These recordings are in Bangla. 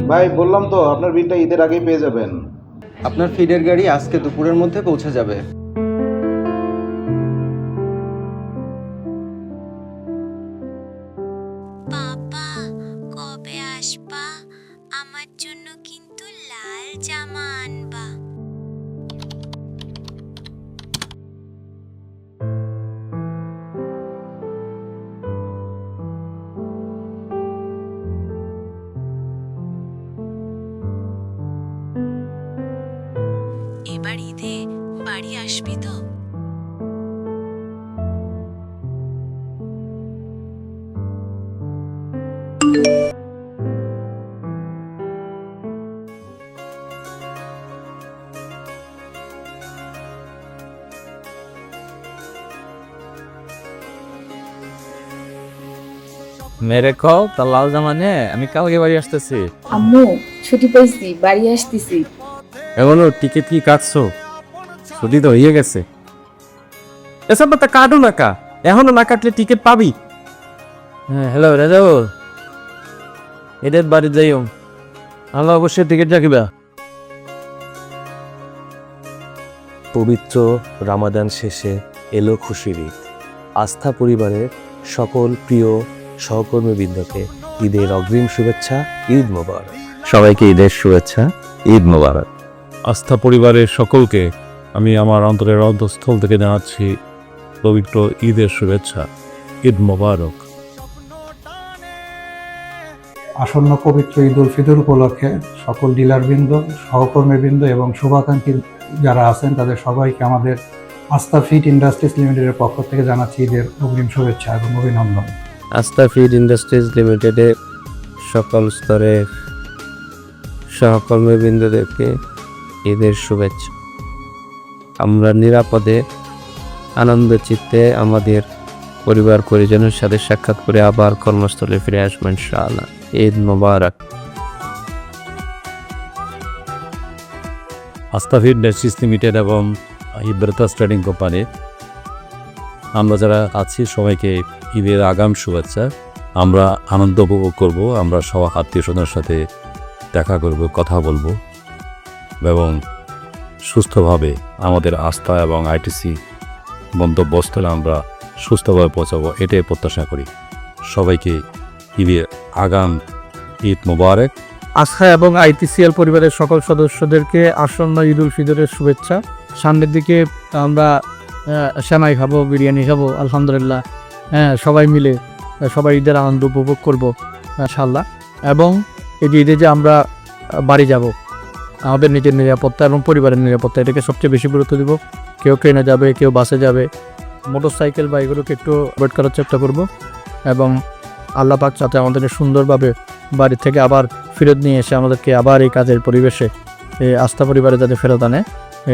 ভাই বললাম তো আপনার বিলটা ঈদের আগেই পেয়ে যাবেন। আপনার ফিডের গাড়ি আজকে দুপুরের মধ্যে পৌঁছে যাবে। বাবা, কবে আসবা? আমার জন্য কিন্তু লাল জামা আনবা। এবার ঈদে বাড়ি আসবি তো? মেরে কও তার লাল জামা নিয়ে আমি কালকে বাড়ি আসতেছি। আম্মু ছুটি পাইছি, বাড়ি আসতেছি। এমনও টিকিট কি কাটছো? ছুটি তো হয়ে গেছে। এসব তা কাটু না কা, এখনো না কাটলে টিকিট পাবি। হ্যাঁ হ্যালো রাজাউল, এদের বাড়ি যাইও, আল্লাহ অবশ্যই টিকিট রাখিবা। পবিত্র রামাদান শেষে এলো খুশির ঈদ। আস্থা পরিবারের সকল প্রিয় সহকর্মীবৃন্দকে ঈদের অগ্রিম শুভেচ্ছা, ঈদ মোবারক। সবাইকে ঈদের শুভেচ্ছা, ঈদ মোবারক। আস্থা পরিবারের সকলকে আমি আমার অন্তরের অন্তঃস্থল থেকে জানাচ্ছি পবিত্র ঈদের শুভেচ্ছা, ঈদ মোবারক। আসন্ন পবিত্র ঈদ উল ফিতর উপলক্ষে সকল ডিলারবৃন্দ, সহকর্মীবৃন্দ এবং শুভাকাঙ্ক্ষী যারা আছেন তাদের সবাইকে আমাদের আস্থা ফিড ইন্ডাস্ট্রিজ লিমিটেডের পক্ষ থেকে জানাচ্ছি ঈদের অগ্রিম শুভেচ্ছা এবং অভিনন্দন। আস্থা ফিড ইন্ডাস্ট্রিজ লিমিটেডের সকল স্তরের সহকর্মীবৃন্দদেরকে ঈদের শুভেচ্ছা। আমরা নিরাপদে আনন্দ চিত্তে আমাদের পরিবার পরিজনের সাথে সাক্ষাৎ করে আবার কর্মস্থলে ফিরে আসবো ইনশাআল্লাহ। ঈদ মোবারক। আস্তাফিড ইন্ডাস্ট্রিজ লিমিটেড এবং ইব্রাতাস ট্রেডিং কোম্পানি আমরা যারা আছি সবাইকে ঈদের আগাম শুভেচ্ছা। আমরা আনন্দ উপভোগ করব, আমরা সব আত্মীয় স্বজনের সাথে দেখা করব, কথা বলবো এবং সুস্থভাবে আমাদের আস্থা এবং আইটিসি গন্তব্যস্থলে আমরা সুস্থভাবে পৌঁছাবো, এটাই প্রত্যাশা করি। সবাইকে ঈদের আগাম ঈদ মোবারক। আস্থা এবং আইটিসিএল পরিবারের সকল সদস্যদেরকে আসন্ন ঈদ উল ফিতরের শুভেচ্ছা। সামনের দিকে আমরা সেমাই খাবো, বিরিয়ানি খাবো আলহামদুলিল্লাহ। সবাই মিলে সবাই ঈদের আনন্দ উপভোগ করবো ইনশাআল্লাহ। এবং এই যে ঈদে যে আমরা বাড়ি যাব, আমাদের নিজের নিরাপত্তা এবং পরিবারের নিরাপত্তা এটাকে সবচেয়ে বেশি গুরুত্ব দিব। কেউ ট্রেনে যাবে, কেউ বাসে যাবে, মোটরসাইকেল বা এগুলোকে একটু অ্যাভয়েড করার চেষ্টা করব। এবং আল্লাহ পাক যাতে আমাদের সুন্দরভাবে বাড়ি থেকে আবার ফেরত নিয়ে এসে আমাদেরকে আবার এই কাজের পরিবেশে এই আস্থা পরিবারে যাতে ফেরত আনে,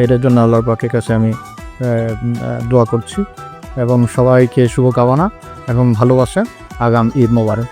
এটার জন্য আল্লাহর পাকের কাছে আমি দোয়া করছি এবং সবাইকে শুভকামনা এবং ভালোবাসা। আগাম ঈদ মোবারক।